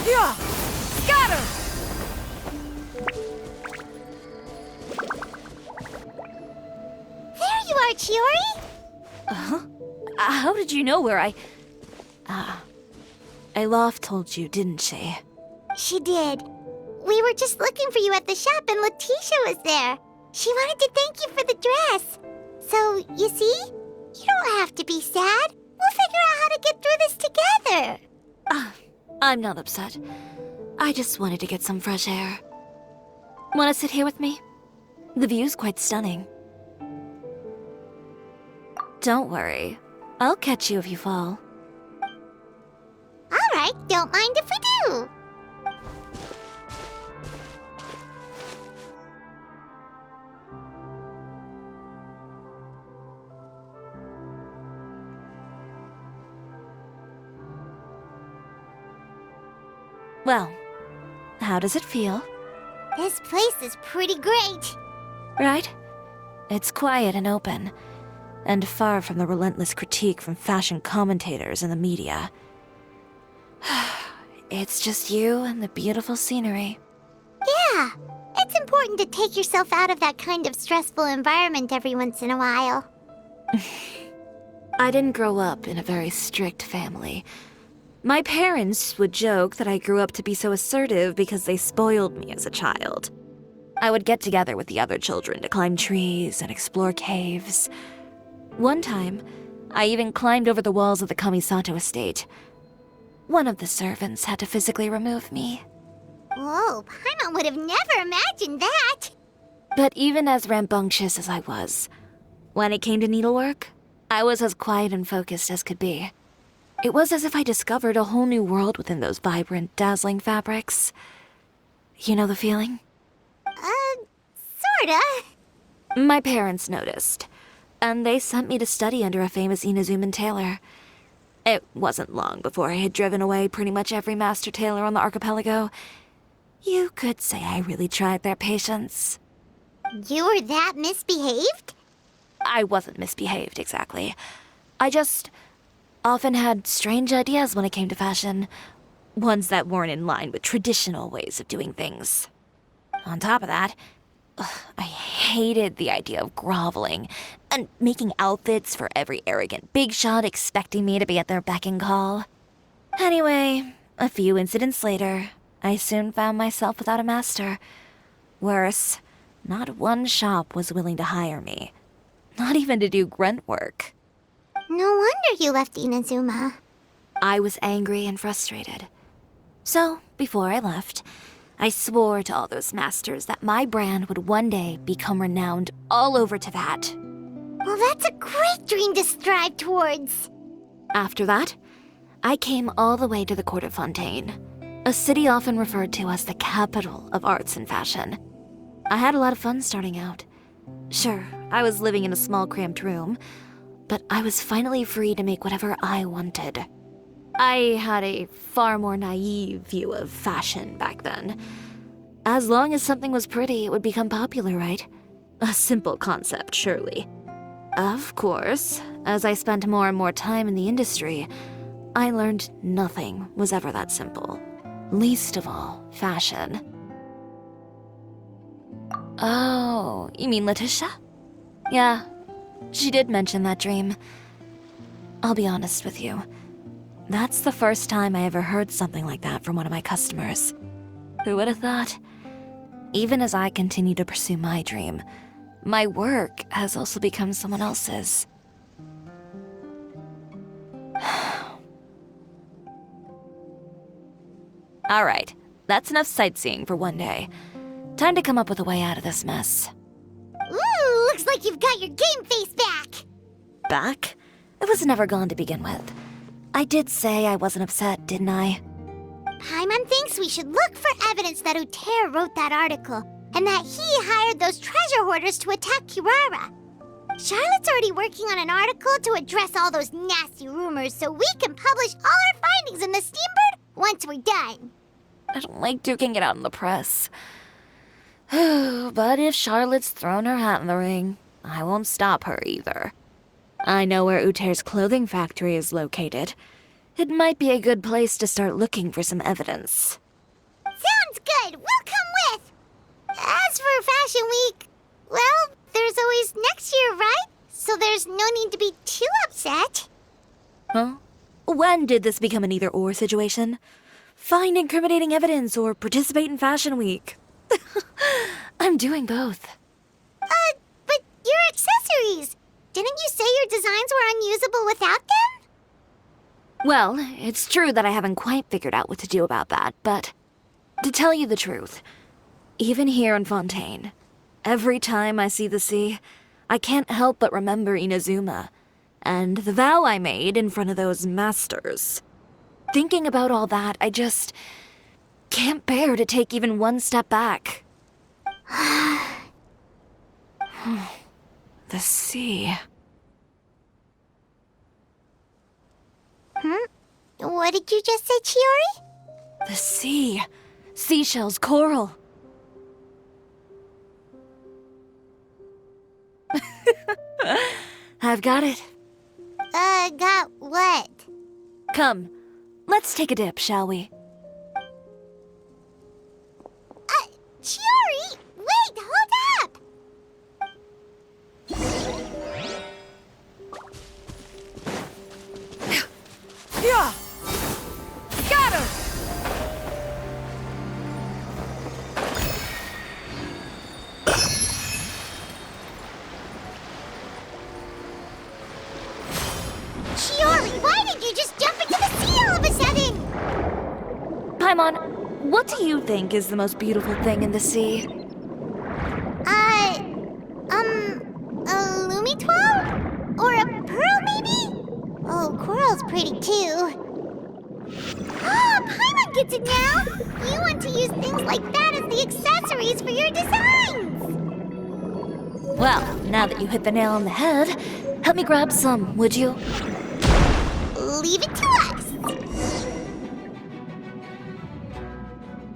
Yeah! Scatter! There you are, Chiori! Uh-huh. How did you know where Alof told you, didn't she? She did. We were just looking for you at the shop and Letitia was there. She wanted to thank you for the dress. So, you see? You don't have to be sad. We'll figure out how to get through this together. I'm not upset. I just wanted to get some fresh air. Want to sit here with me? The view's quite stunning. Don't worry. I'll catch you if you fall. All right, don't mind if we do. Well, how does it feel? This place is pretty great. Right? It's quiet and open, and far from the relentless critique from fashion commentators and the media. It's just you and the beautiful scenery. Yeah, it's important to take yourself out of that kind of stressful environment every once in a while. I didn't grow up in a very strict family. My parents would joke that I grew up to be so assertive because they spoiled me as a child. I would get together with the other children to climb trees and explore caves. One time, I even climbed over the walls of the Kamisato estate. One of the servants had to physically remove me. Whoa, Paimon would have never imagined that. But even as rambunctious as I was, when it came to needlework, I was as quiet and focused as could be. It was as if I discovered a whole new world within those vibrant, dazzling fabrics. You know the feeling? Sorta. My parents noticed, and they sent me to study under a famous Inazuman tailor. It wasn't long before I had driven away pretty much every master tailor on the archipelago. You could say I really tried their patience. You were that misbehaved? I wasn't misbehaved, exactly. I just often had strange ideas when it came to fashion. Ones that weren't in line with traditional ways of doing things. On top of that, I hated the idea of groveling and making outfits for every arrogant big shot expecting me to be at their beck and call. Anyway, a few incidents later, I soon found myself without a master. Worse, not one shop was willing to hire me. Not even to do grunt work. No wonder you left Inazuma. I was angry and frustrated. So, before I left, I swore to all those masters that my brand would one day become renowned all over Teyvat. Well, that's a great dream to strive towards. After that, I came all the way to the court of Fontaine, a city often referred to as the capital of arts and fashion. I had a lot of fun starting out. Sure, I was living in a small cramped room, but I was finally free to make whatever I wanted. I had a far more naive view of fashion back then. As long as something was pretty, it would become popular, right? A simple concept, surely. Of course, as I spent more and more time in the industry, I learned nothing was ever that simple. Least of all, fashion. Oh, you mean Letitia? Yeah, she did mention that dream. I'll be honest with you. That's the first time I ever heard something like that from one of my customers. Who would have thought? Even as I continue to pursue my dream, my work has also become someone else's. All right, that's enough sightseeing for one day. Time to come up with a way out of this mess. Ooh, looks like you've got your game face back. Back? It was never gone to begin with. I did say I wasn't upset, didn't I? Paimon thinks we should look for evidence that Uter wrote that article, and that he hired those treasure hoarders to attack Kirara. Charlotte's already working on an article to address all those nasty rumors so we can publish all our findings in the Steambird once we're done. I don't like duking it out in the press. But if Charlotte's thrown her hat in the ring, I won't stop her either. I know where Uter's clothing factory is located. It might be a good place to start looking for some evidence. Sounds good. We'll come with. As for Fashion Week, well, there's always next year, right? So there's no need to be too upset. Huh? When did this become an either-or situation? Find incriminating evidence or participate in Fashion Week. I'm doing both. But your accessories! Didn't you say your designs were unusable without them? Well, it's true that I haven't quite figured out what to do about that, but to tell you the truth, even here in Fontaine, every time I see the sea, I can't help but remember Inazuma and the vow I made in front of those masters. Thinking about all that, I just can't bear to take even one step back. The sea. What did you just say, Chiori? The sea. Seashells, coral. I've got it. Got what? Come, let's take a dip, shall we? Chiori! Wait, hold up! Yeah! Got her! Chiori, why did you just jump into the sea all of a sudden? Paimon, what do you think is the most beautiful thing in the sea? A Lumitwal? Or a pearl, maybe? Oh, coral's pretty too. Ah, Paimon gets it now! You want to use things like that as the accessories for your designs! Well, now that you hit the nail on the head, help me grab some, would you? Leave it to us!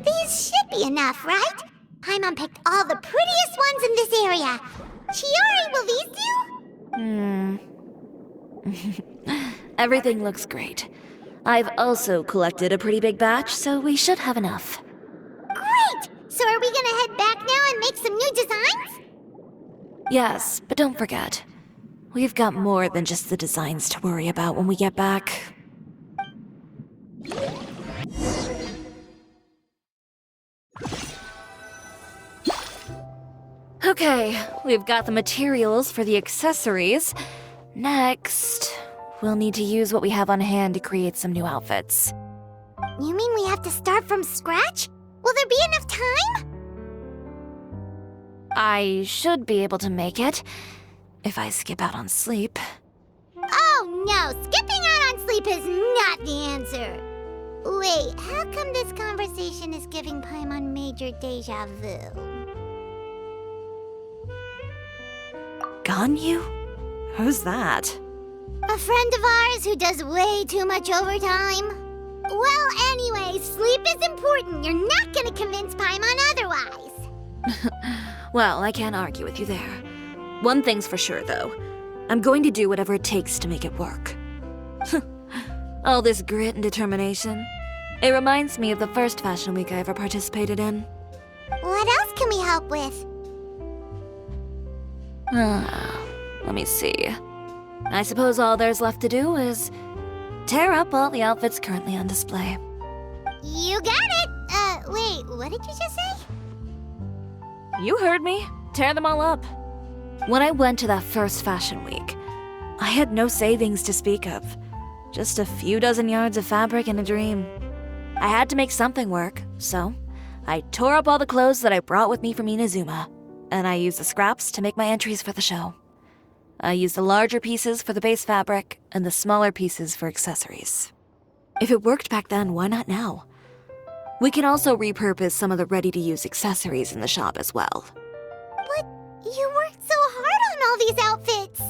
These should be enough, right? Paimon picked all the prettiest ones in this area. Chiori, will these do? Everything looks great. I've also collected a pretty big batch, so we should have enough. Great! So are we gonna head back now and make some new designs? Yes, but don't forget, we've got more than just the designs to worry about when we get back. Okay, we've got the materials for the accessories. Next, we'll need to use what we have on hand to create some new outfits. You mean we have to start from scratch? Will there be enough time? I should be able to make it, if I skip out on sleep. Oh no, skipping out on sleep is not the answer. Wait, how come this conversation is giving Paimon major deja vu? Ganyu? Who's that? A friend of ours who does way too much overtime. Well, anyway, sleep is important. You're not gonna convince Paimon otherwise. Well, I can't argue with you there. One thing's for sure, though. I'm going to do whatever it takes to make it work. All this grit and determination. It reminds me of the first Fashion Week I ever participated in. What else can we help with? Let me see. I suppose all there's left to do is tear up all the outfits currently on display. You got it! Wait, what did you just say? You heard me. Tear them all up. When I went to that first Fashion Week, I had no savings to speak of. Just a few dozen yards of fabric and a dream. I had to make something work, so I tore up all the clothes that I brought with me from Inazuma, and I used the scraps to make my entries for the show. I used the larger pieces for the base fabric and the smaller pieces for accessories. If it worked back then, why not now? We can also repurpose some of the ready-to-use accessories in the shop as well. But you worked so hard on all these outfits!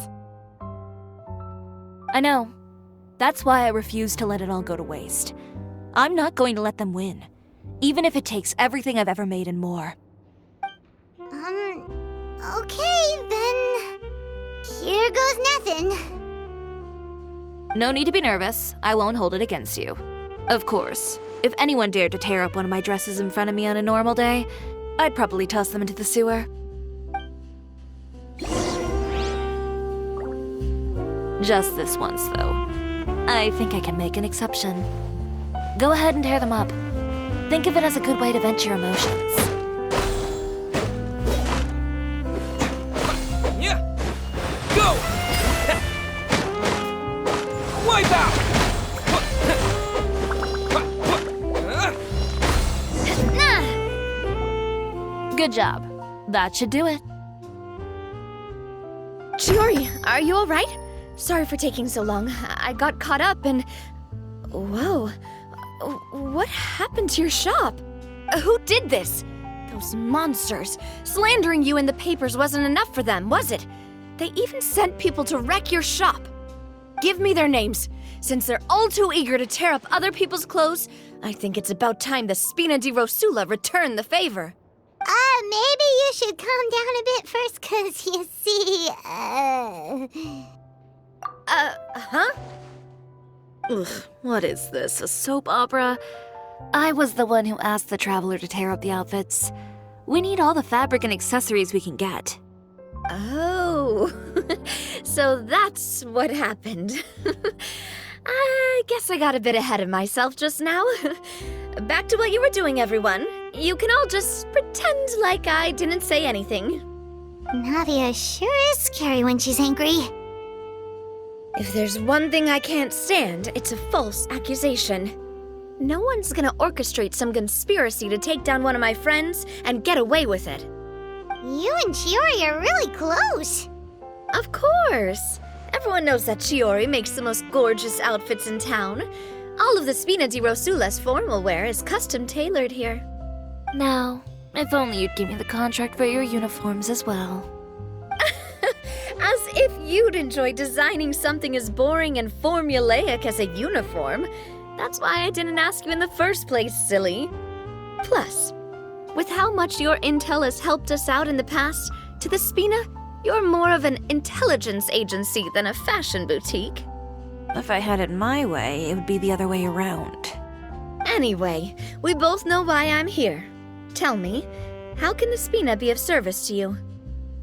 I know. That's why I refuse to let it all go to waste. I'm not going to let them win. even if it takes everything I've ever made and more. Okay, then... Here goes nothing. No need to be nervous. I won't hold it against you. Of course, if anyone dared to tear up one of my dresses in front of me on a normal day, I'd probably toss them into the sewer. Just this once, though. I think I can make an exception. Go ahead and tear them up. Think of it as a good way to vent your emotions. Yeah. Go! Wipe out! Good job. That should do it. Chiori, are you alright? Sorry for taking so long. I got caught up and... Whoa. What happened to your shop? Who did this? Those monsters. Slandering you in the papers wasn't enough for them, was it? They even sent people to wreck your shop. Give me their names. Since they're all too eager to tear up other people's clothes, I think it's about time the Spina di Rosula return the favor. Maybe you should calm down a bit first, 'cause you see, Huh? Ugh, what is this, a soap opera? I was the one who asked the traveler to tear up the outfits. We need all the fabric and accessories we can get. Oh, so that's what happened. I guess I got a bit ahead of myself just now. Back to what you were doing, everyone. You can all just pretend like I didn't say anything. Navia sure is scary when she's angry. If there's one thing I can't stand, it's a false accusation. No one's gonna orchestrate some conspiracy to take down one of my friends and get away with it. You and Chiori are really close. Of course! Everyone knows that Chiori makes the most gorgeous outfits in town. All of the Spina di Rosula's formal wear is custom tailored here. Now, if only you'd give me the contract for your uniforms as well. As if you'd enjoy designing something as boring and formulaic as a uniform. That's why I didn't ask you in the first place, silly. Plus, with how much your intel has helped us out in the past, to the Spina, you're more of an intelligence agency than a fashion boutique. If I had it my way, it would be the other way around. Anyway, we both know why I'm here. Tell me, how can the Spina be of service to you?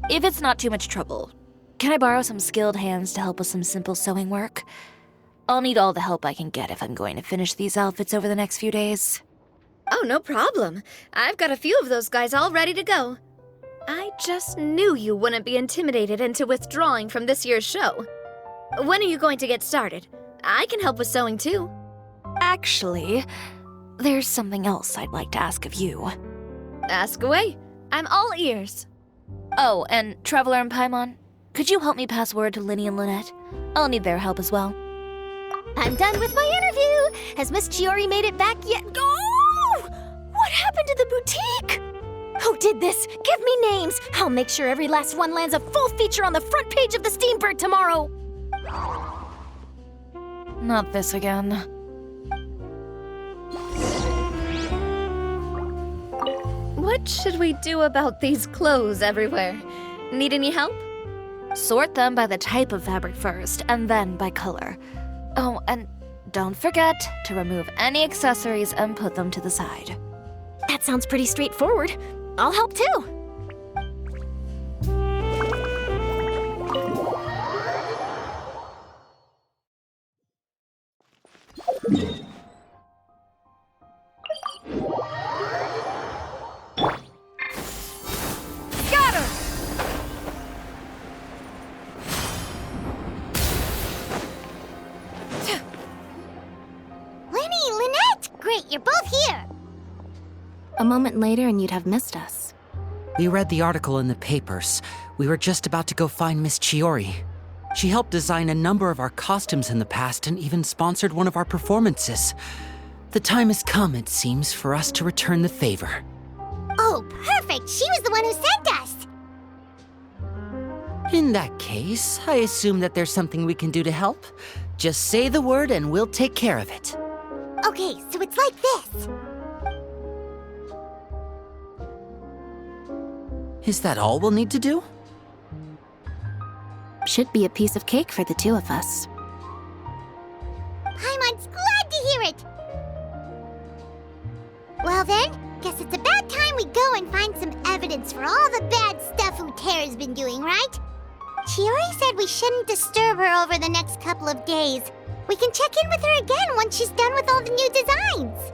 If it's not too much trouble, can I borrow some skilled hands to help with some simple sewing work? I'll need all the help I can get if I'm going to finish these outfits over the next few days. Oh, no problem. I've got a few of those guys all ready to go. I just knew you wouldn't be intimidated into withdrawing from this year's show. When are you going to get started? I can help with sewing too. Actually, there's something else I'd like to ask of you. Ask away. I'm all ears. Oh, and Traveler and Paimon, could you help me pass word to Linny and Lynette? I'll need their help as well. I'm done with my interview. Has Miss Chiori made it back yet? Oh! What happened to the boutique? Who did this? Give me names. I'll make sure every last one lands a full feature on the front page of the Steambird tomorrow. Not this again. What should we do about these clothes everywhere? Need any help? Sort them by the type of fabric first, and then by color. Oh, and don't forget to remove any accessories and put them to the side. That sounds pretty straightforward. I'll help too. Got her! Linny, Lynette! Great, you're both here. A moment later and you'd have missed us. We read the article in the papers. We were just about to go find Miss Chiori. She helped design a number of our costumes in the past and even sponsored one of our performances. The time has come, it seems, for us to return the favor. Oh, perfect! She was the one who sent us! In that case, I assume that there's something we can do to help. Just say the word and we'll take care of it. Okay, so it's like this. Is that all we'll need to do? Should be a piece of cake for the two of us. Paimon's glad to hear it! Well then, guess it's about time we go and find some evidence for all the bad stuff Uterra's been doing, right? Chiori said we shouldn't disturb her over the next couple of days. We can check in with her again once she's done with all the new designs.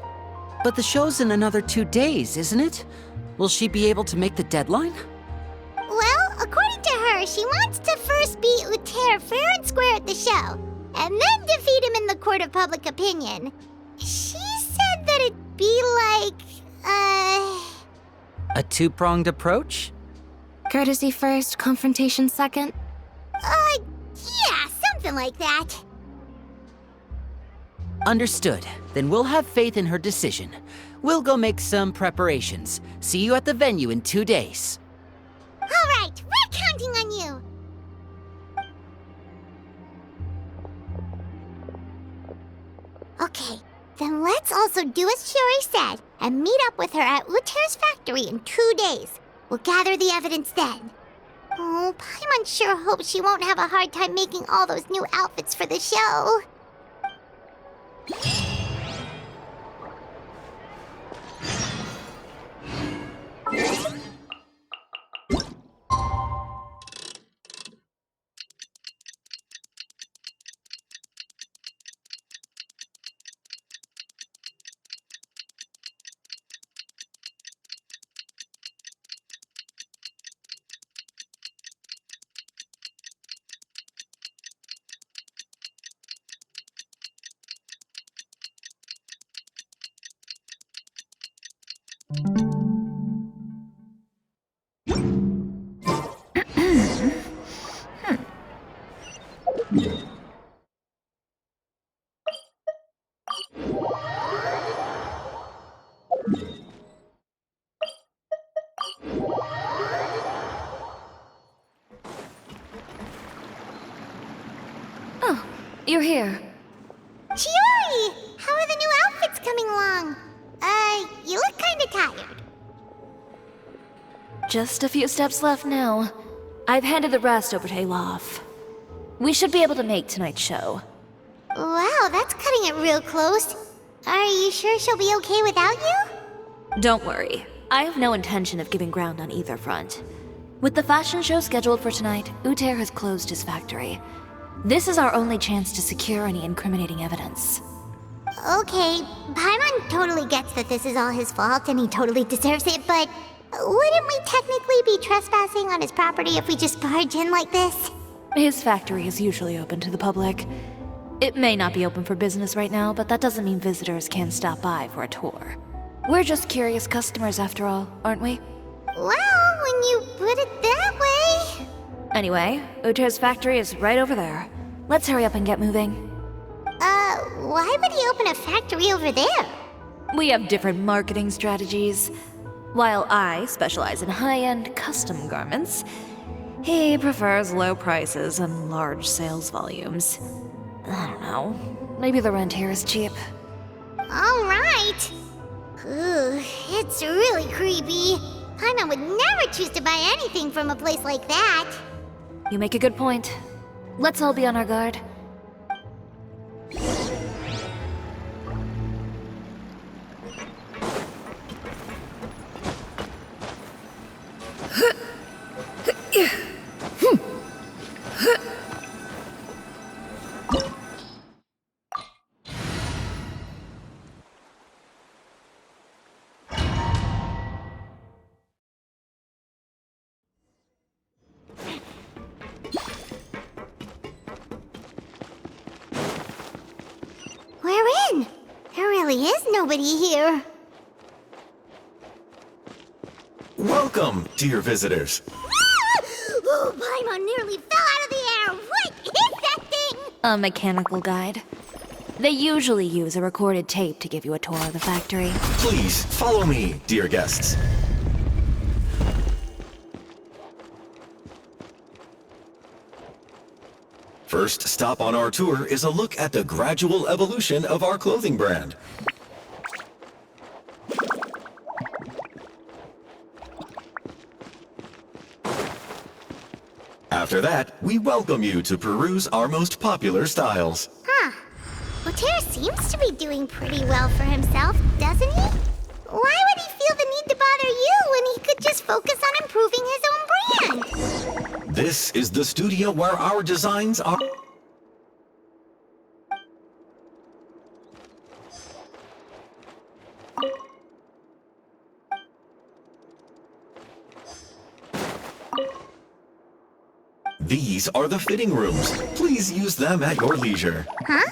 But the show's in another 2 days, isn't it? Will she be able to make the deadline? Well, according to her, she wants to first beat Uter fair and square at the show, and then defeat him in the court of public opinion. She said that it'd be like, A two-pronged approach? Courtesy first, confrontation second? yeah, something like that. Understood. Then we'll have faith in her decision. We'll go make some preparations. See you at the venue in 2 days. All right, we're counting on you. Okay, then let's also do as Chiori said and meet up with her at Uter's factory in 2 days. We'll gather the evidence then. Oh, Paimon sure hopes she won't have a hard time making all those new outfits for the show. Oh, you're here. Chiori! How are the new outfits coming along? You look kinda tired. Just a few steps left now. I've handed the rest over to Alof. We should be able to make tonight's show. Wow, that's cutting it real close. Are you sure she'll be okay without you? Don't worry. I have no intention of giving ground on either front. With the fashion show scheduled for tonight, Uter has closed his factory. This is our only chance to secure any incriminating evidence. Okay, Paimon totally gets that this is all his fault and he totally deserves it, but wouldn't we technically be trespassing on his property if we just barge in like this? His factory is usually open to the public. It may not be open for business right now, but that doesn't mean visitors can't stop by for a tour. We're just curious customers after all, aren't we? Well, when you put it that way... Anyway, Uter's factory is right over there. Let's hurry up and get moving. Why would he open a factory over there? We have different marketing strategies. While I specialize in high-end custom garments, he prefers low prices and large sales volumes. I don't know. Maybe the rent here is cheap. All right. Ugh, it's really creepy. Paimon would never choose to buy anything from a place like that. You make a good point. Let's all be on our guard. We're in. There really is nobody here. Welcome, dear visitors. Oh, Paimon nearly fell out of the air. What is that thing? A mechanical guide. They usually use a recorded tape to give you a tour of the factory. Please follow me, dear guests. First stop on our tour is a look at the gradual evolution of our clothing brand. After that, we welcome you to peruse our most popular styles. Huh. Oter seems to be doing pretty well for himself, doesn't he? Why would he feel the need to bother you when he could just focus on improving his own brand? This is the studio where our designs are... These are the fitting rooms. Please use them at your leisure. Huh?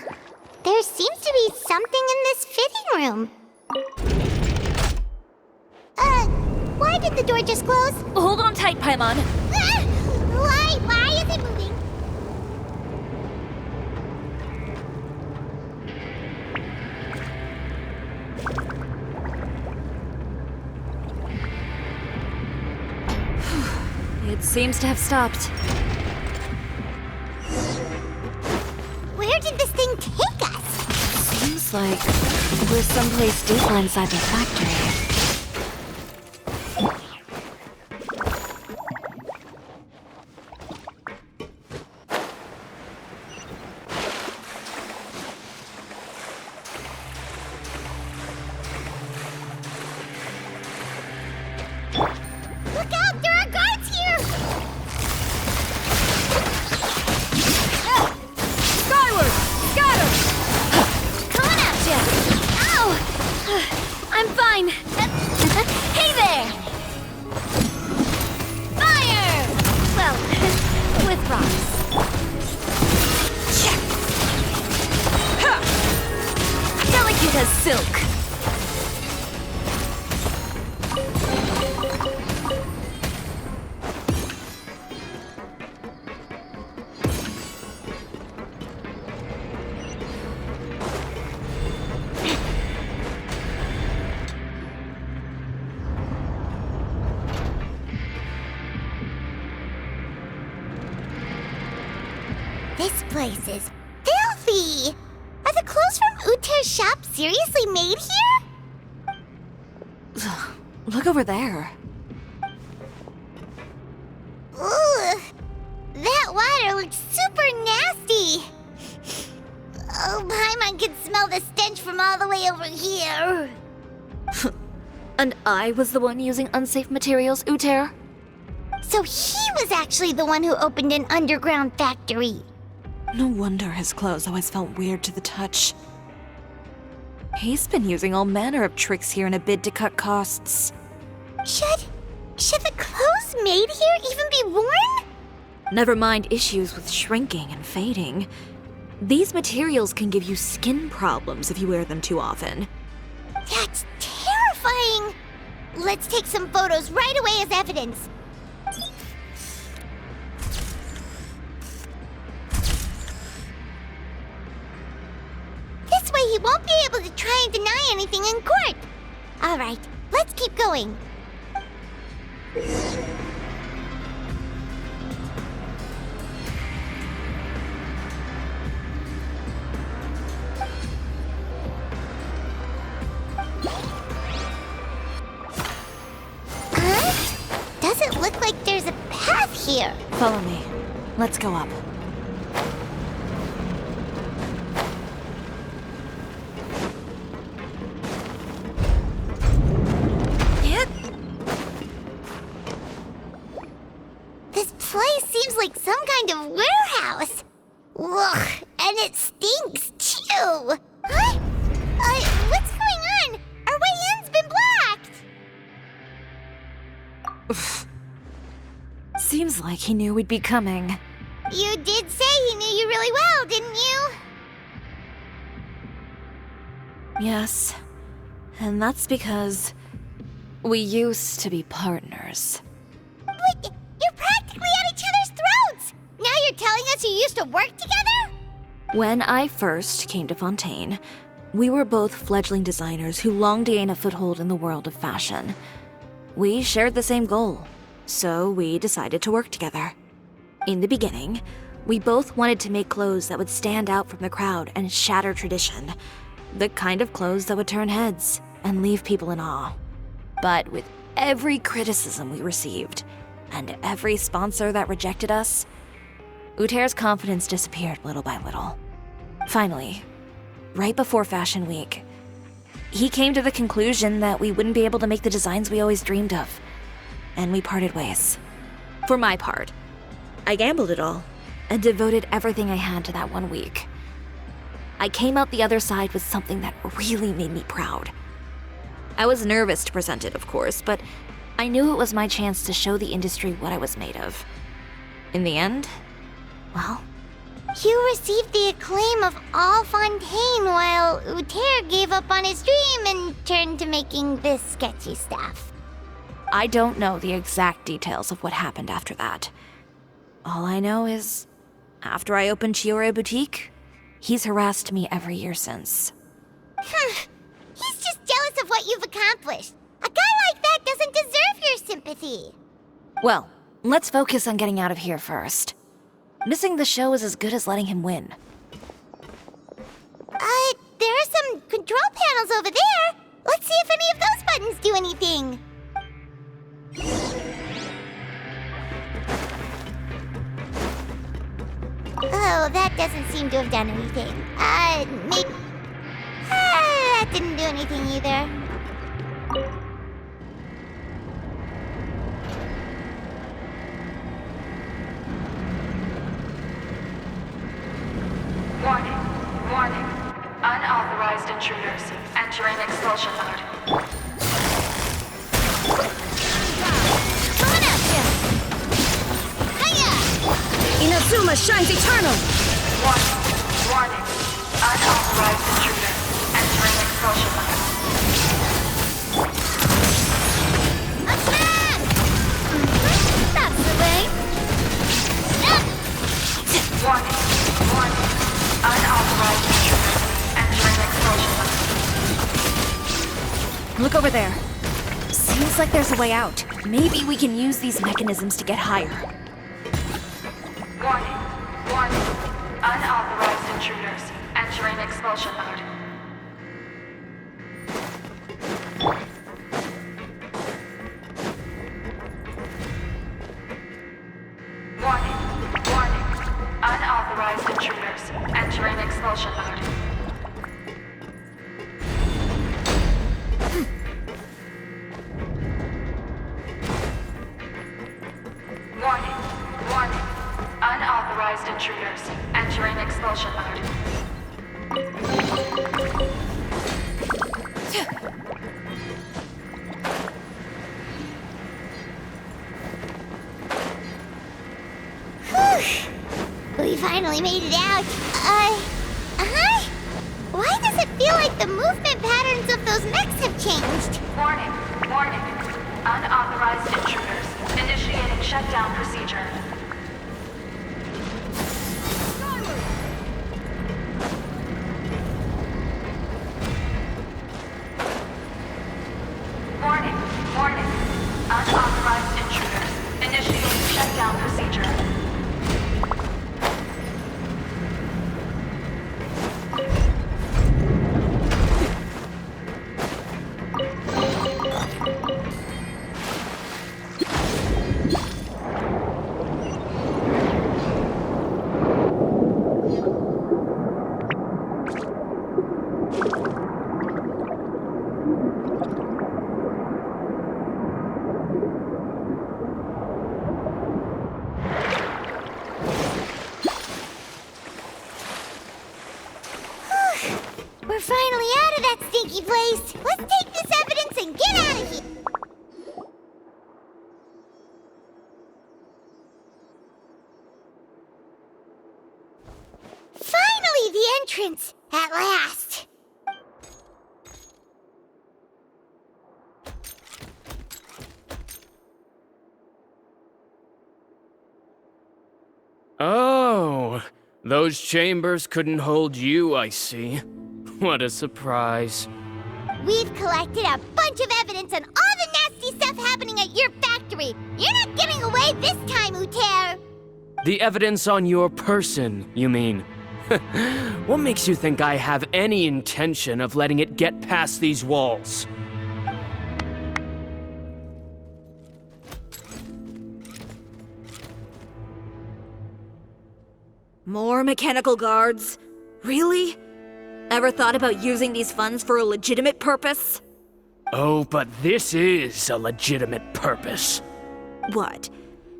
There seems to be something in this fitting room. Why did the door just close? Hold on tight, Paimon. Ah! Why is it moving? It seems to have stopped. Where did this thing take us? Seems like we're someplace deeper inside the factory. Look out! There are guards here! Skyward! Scatter! Coming at ya! Ow! I'm fine. Hey there! Fire! Well, with rocks. Delicate as silk. This place is filthy! Are the clothes from Uter's shop seriously made here? Look over there. Ugh! That water looks super nasty! Oh, Paimon can smell the stench from all the way over here. And I was the one using unsafe materials, Uter? So he was actually the one who opened an underground factory. No wonder his clothes always felt weird to the touch. He's been using all manner of tricks here in a bid to cut costs. Should the clothes made here even be worn? Never mind issues with shrinking and fading. These materials can give you skin problems if you wear them too often. That's terrifying! Let's take some photos right away as evidence. This way he won't be able to try and deny anything in court. All right, let's keep going. Doesn't look like there's a path here. Follow me. Let's go up. This place seems like some kind of warehouse. Ugh, and it stinks too. Huh? What's going on? Our way in's been blocked. Seems like he knew we'd be coming. You did say he knew you really well, didn't you? Yes. And that's because we used to be partners. But you're practically at each other's throats. Now you're telling us you used to work together? When I first came to Fontaine, we were both fledgling designers who longed to gain a foothold in the world of fashion. We shared the same goal, so we decided to work together. In the beginning, we both wanted to make clothes that would stand out from the crowd and shatter tradition. The kind of clothes that would turn heads and leave people in awe. But with every criticism we received, and every sponsor that rejected us, Uter's confidence disappeared little by little. Finally, right before Fashion Week, he came to the conclusion that we wouldn't be able to make the designs we always dreamed of, and we parted ways. For my part, I gambled it all and devoted everything I had to that 1 week. I came out the other side with something that really made me proud. I was nervous to present it, of course, but I knew it was my chance to show the industry what I was made of. In the end, well, You received the acclaim of all Fontaine while Uter gave up on his dream and turned to making this sketchy stuff. I don't know the exact details of what happened after that. All I know is, after I opened Chiori Boutique, he's harassed me every year since. He's just jealous of what you've accomplished. A guy like that doesn't deserve your sympathy. Well, let's focus on getting out of here first. Missing the show is as good as letting him win. There are some control panels over there. Let's see if any of those buttons do anything. Oh, that doesn't seem to have done anything. Maybe... that didn't do anything either. Warning, warning. Unauthorized intruders entering expulsion mode. Coming at you! Hiya! Inazuma shines eternal! Warning. Unauthorized intruders entering expulsion mode. Attack! That's the way. Warning. Unauthorized intruders entering expulsion mode. Look over there. Seems like there's a way out. Maybe we can use these mechanisms to get higher. Warning. Unauthorized intruders entering expulsion mode. Warning. Unauthorized intruders entering expulsion mode. Warning. Unauthorized intruders entering expulsion mode. We finally made it out. Why does it feel like the movement patterns of those mechs have changed? Warning. Unauthorized intruders initiating shutdown procedure. Warning. Unauthorized intruders initiating shutdown procedure. We're finally out of that stinky place. Let's take this evidence and get out of here. Finally, the entrance! At last! Oh, those chambers couldn't hold you, I see. What a surprise. We've collected a bunch of evidence on all the nasty stuff happening at your factory. You're not getting away this time, Uter. The evidence on your person, you mean? What makes you think I have any intention of letting it get past these walls? More mechanical guards? Really? Ever thought about using these funds for a legitimate purpose? Oh, but this is a legitimate purpose. What?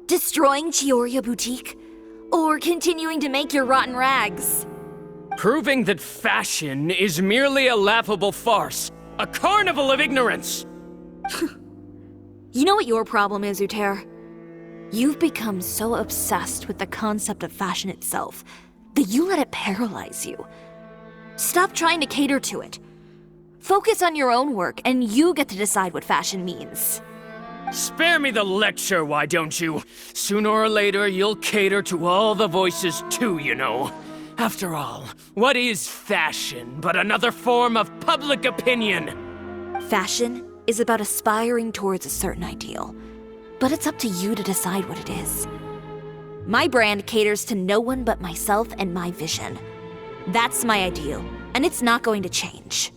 Destroying Chiori Boutique? Or continuing to make your rotten rags? Proving that fashion is merely a laughable farce. A carnival of ignorance! You know what your problem is, Uter? You've become so obsessed with the concept of fashion itself that you let it paralyze you. Stop trying to cater to it. Focus on your own work, and you get to decide what fashion means. Spare me the lecture, why don't you? Sooner or later, you'll cater to all the voices too, you know. After all, what is fashion but another form of public opinion? Fashion is about aspiring towards a certain ideal, but it's up to you to decide what it is. My brand caters to no one but myself and my vision. That's my ideal, and it's not going to change.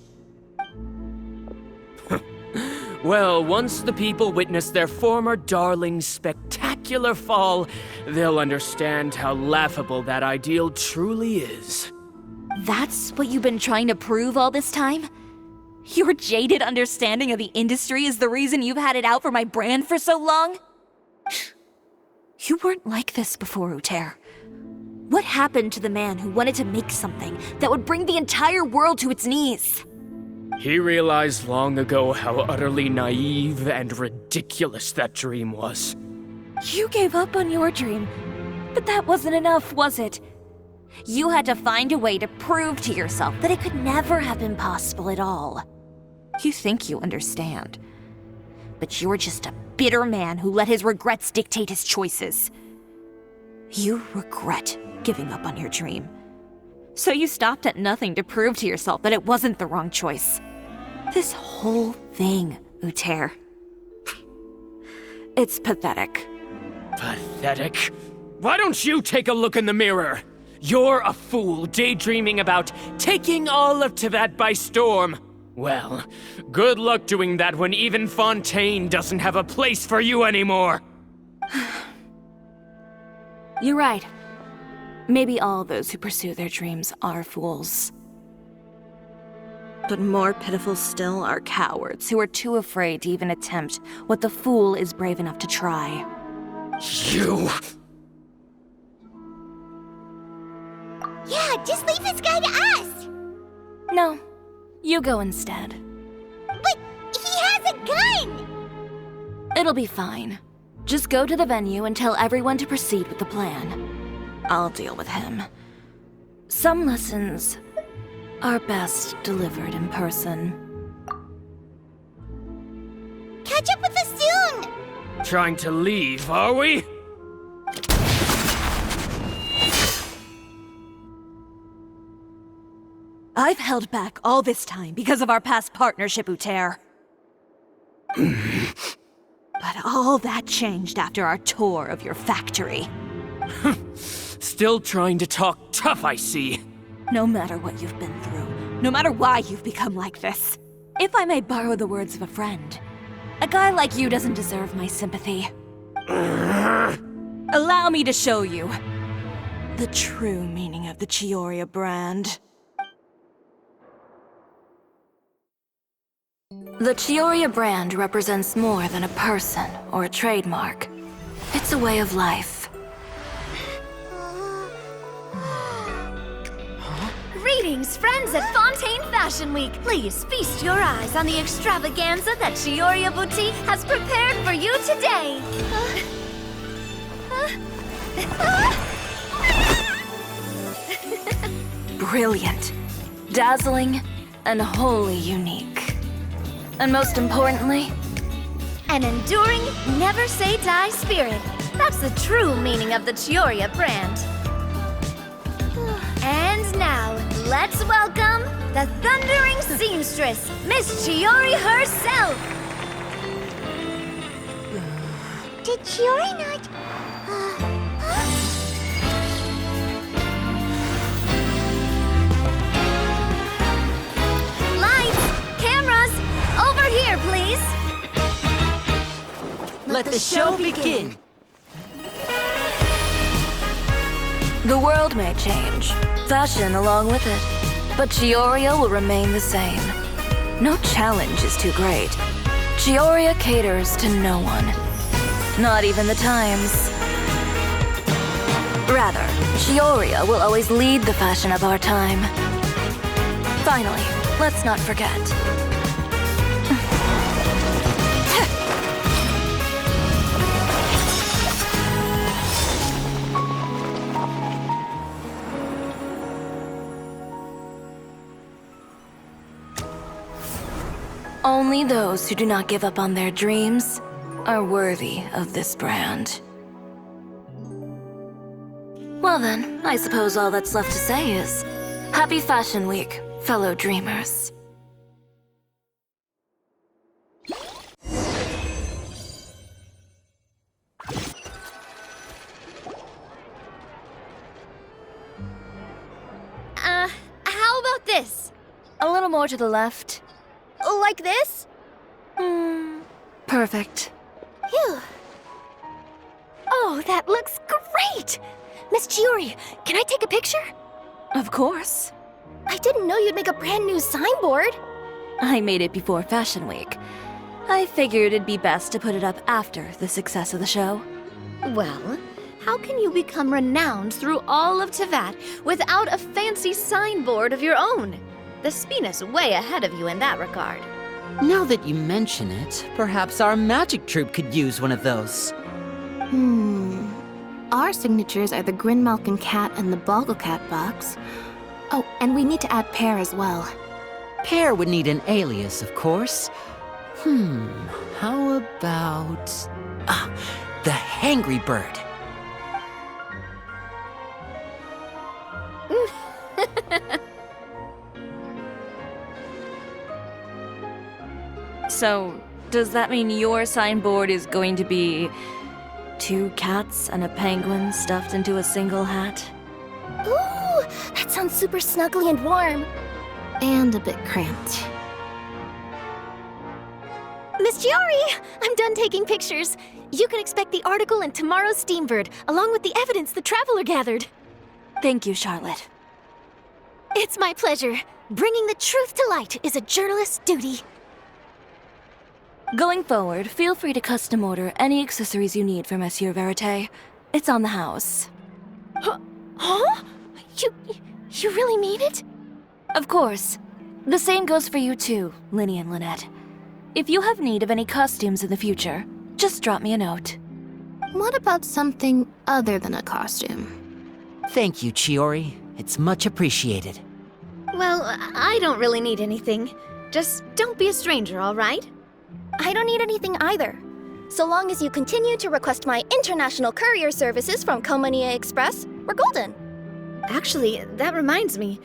Well, once the people witness their former darling's spectacular fall, they'll understand how laughable that ideal truly is. That's what you've been trying to prove all this time? Your jaded understanding of the industry is the reason you've had it out for my brand for so long? You weren't like this before, Uter. What happened to the man who wanted to make something that would bring the entire world to its knees? He realized long ago how utterly naive and ridiculous that dream was. You gave up on your dream, but that wasn't enough, was it? You had to find a way to prove to yourself that it could never have been possible at all. You think you understand, but you're just a bitter man who let his regrets dictate his choices. You regret giving up on your dream. So you stopped at nothing to prove to yourself that it wasn't the wrong choice. This whole thing, Uter. It's pathetic. Pathetic? Why don't you take a look in the mirror? You're a fool daydreaming about taking all of Tibet by storm. Well, good luck doing that when even Fontaine doesn't have a place for you anymore. You're right. Maybe all those who pursue their dreams are fools. But more pitiful still are cowards who are too afraid to even attempt what the fool is brave enough to try. You... Yeah, just leave this guy to us! No, you go instead. But he has a gun! It'll be fine. Just go to the venue and tell everyone to proceed with the plan. I'll deal with him. Some lessons are best delivered in person. Catch up with us soon! Trying to leave, are we? I've held back all this time because of our past partnership, Uter. But all that changed after our tour of your factory. Still trying to talk tough, I see. No matter what you've been through, no matter why you've become like this, if I may borrow the words of a friend, a guy like you doesn't deserve my sympathy. Allow me to show you the true meaning of the Chiori brand. The Chiori brand represents more than a person or a trademark. It's a way of life. Greetings, friends at Fontaine Fashion Week. Please feast your eyes on the extravaganza that Chiori Boutique has prepared for you today. Brilliant, dazzling, and wholly unique. And most importantly, An enduring, never say die spirit. That's the true meaning of the Chiori brand. And now, let's welcome the thundering seamstress, Miss Chiori herself. Did Chiori not... Lights, cameras, over here, please. Let the show begin! The world may change, fashion along with it, but Chioria will remain the same. No challenge is too great. Chioria caters to no one. Not even the times. Rather, Chioria will always lead the fashion of our time. Finally, let's not forget. Only those who do not give up on their dreams are worthy of this brand. Well then, I suppose all that's left to say is, Happy Fashion Week, fellow dreamers. How about this? A little more to the left. Like this? Perfect. Phew. Oh, that looks great! Miss Chiori, can I take a picture? Of course. I didn't know you'd make a brand new signboard. I made it before Fashion Week. I figured it'd be best to put it up after the success of the show. Well, how can you become renowned through all of Tevat without a fancy signboard of your own? The Spina's way ahead of you in that regard. Now that you mention it, perhaps our magic troupe could use one of those. Our signatures are the Grinmalkin cat and the Bogglecat box. Oh, and we need to add Pear as well. Pear would need an alias, of course. How about... the Hangry Bird. So, does that mean your signboard is going to be 2 cats and a penguin stuffed into a single hat? Ooh, that sounds super snuggly and warm. And a bit cramped. Miss Chiori, I'm done taking pictures. You can expect the article in tomorrow's Steambird, along with the evidence the Traveler gathered. Thank you, Charlotte. It's my pleasure. Bringing the truth to light is a journalist's duty. Going forward, feel free to custom order any accessories you need for Monsieur Verite. It's on the house. Huh? You really mean it? Of course. The same goes for you too, Linny and Lynette. If you have need of any costumes in the future, just drop me a note. What about something other than a costume? Thank you, Chiori. It's much appreciated. Well, I don't really need anything. Just don't be a stranger, all right? I don't need anything either. So long as you continue to request my international courier services from Komania Express, we're golden. Actually, that reminds me.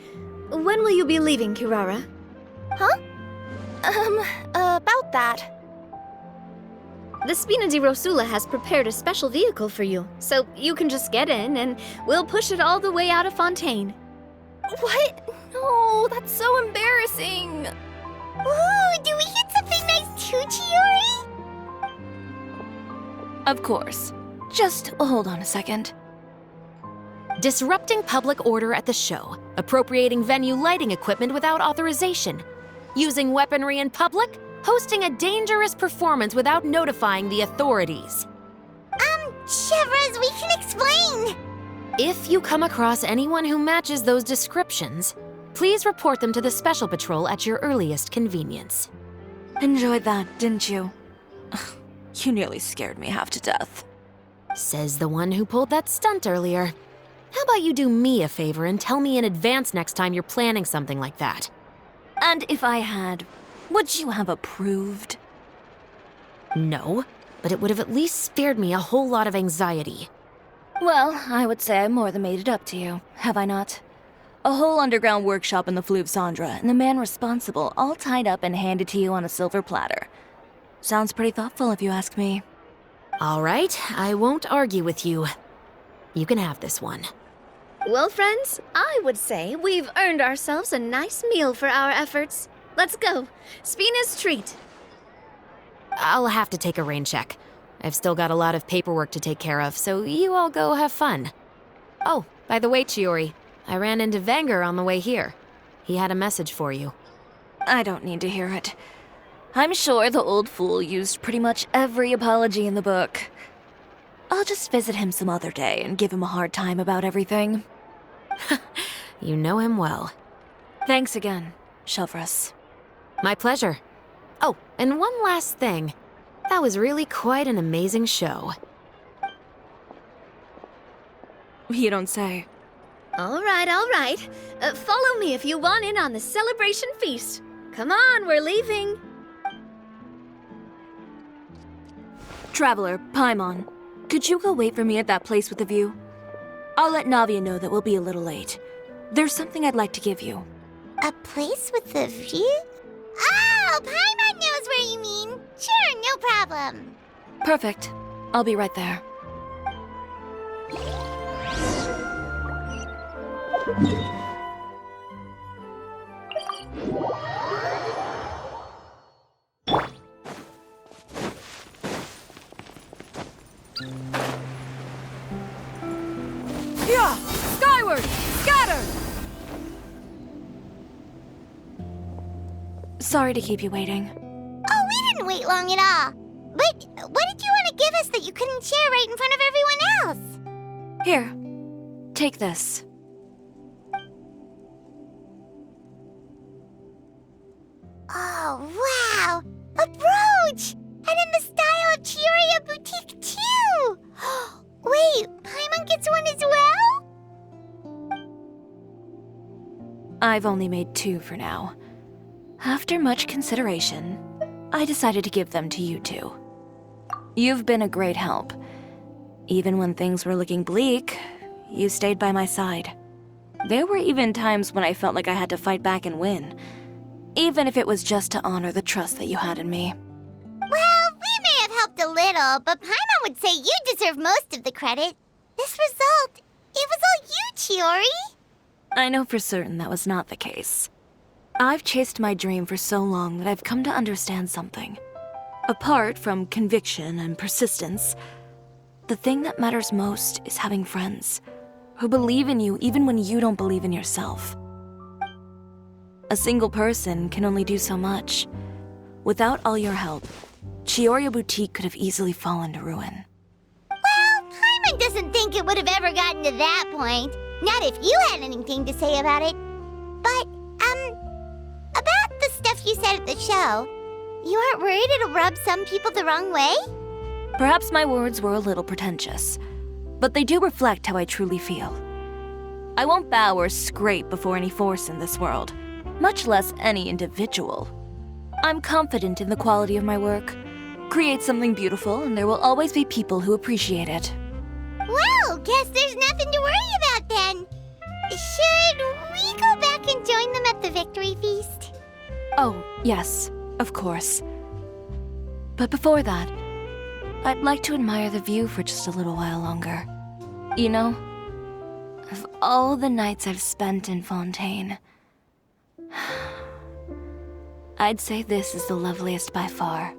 When will you be leaving, Kirara? Huh? About that. The Spina di Rosula has prepared a special vehicle for you, so you can just get in and we'll push it all the way out of Fontaine. What? No, that's so embarrassing. Ooh, do we get something nice too, Chiori? Of course. Just hold on a second. Disrupting public order at the show, appropriating venue lighting equipment without authorization, using weaponry in public, hosting a dangerous performance without notifying the authorities. Chevras, we can explain. If you come across anyone who matches those descriptions, please report them to the Special Patrol at your earliest convenience. Enjoyed that, didn't you? You nearly scared me half to death. Says the one who pulled that stunt earlier. How about you do me a favor and tell me in advance next time you're planning something like that? And if I had, would you have approved? No, but it would have at least spared me a whole lot of anxiety. Well, I would say I more than made it up to you, have I not? A whole underground workshop in the Fleuve Cendra, and the man responsible all tied up and handed to you on a silver platter. Sounds pretty thoughtful if you ask me. All right, I won't argue with you. You can have this one. Well, friends, I would say we've earned ourselves a nice meal for our efforts. Let's go. Spina's treat. I'll have to take a rain check. I've still got a lot of paperwork to take care of, so you all go have fun. Oh, By the way, Chiori, I ran into Wenger on the way here. He had a message for you. I don't need to hear it. I'm sure the old fool used pretty much every apology in the book. I'll just visit him some other day and give him a hard time about everything. You know him well. Thanks again, Shelvrus. My pleasure. Oh, and one last thing. That was really quite an amazing show. You don't say. All right, all right. Follow me if you want in on the celebration feast. Come on, we're leaving. Traveler, Paimon, could you go wait for me at that place with the view? I'll let Navia know that we'll be a little late. There's something I'd like to give you. A place with a view? Oh, Paimon knows where you mean. Sure, no problem. Perfect. I'll be right there. Yeah! Skyward! Scatter! Sorry to keep you waiting. Oh, we didn't wait long at all. But what did you want to give us that you couldn't share right in front of everyone else? Here, take this. Oh, wow! A brooch! And in the style of Chiori Boutique, too! Wait, Paimon gets one as well? I've only made 2 for now. After much consideration, I decided to give them to you two. You've been a great help. Even when things were looking bleak, you stayed by my side. There were even times when I felt like I had to fight back and win, even if it was just to honor the trust that you had in me. Well, we may have helped a little, but Paimon would say you deserve most of the credit. This result, it was all you, Chiori. I know for certain that was not the case. I've chased my dream for so long that I've come to understand something. Apart from conviction and persistence, the thing that matters most is having friends who believe in you even when you don't believe in yourself. A single person can only do so much. Without all your help, Chiori Boutique could have easily fallen to ruin. Well, Paimon doesn't think it would have ever gotten to that point. Not if you had anything to say about it. But, about the stuff you said at the show, you aren't worried it'll rub some people the wrong way? Perhaps my words were a little pretentious, but they do reflect how I truly feel. I won't bow or scrape before any force in this world, much less any individual. I'm confident in the quality of my work. Create something beautiful, and there will always be people who appreciate it. Well, guess there's nothing to worry about then. Should we go back and join them at the victory feast? Oh, yes, of course. But before that, I'd like to admire the view for just a little while longer. You know, of all the nights I've spent in Fontaine, I'd say this is the loveliest by far.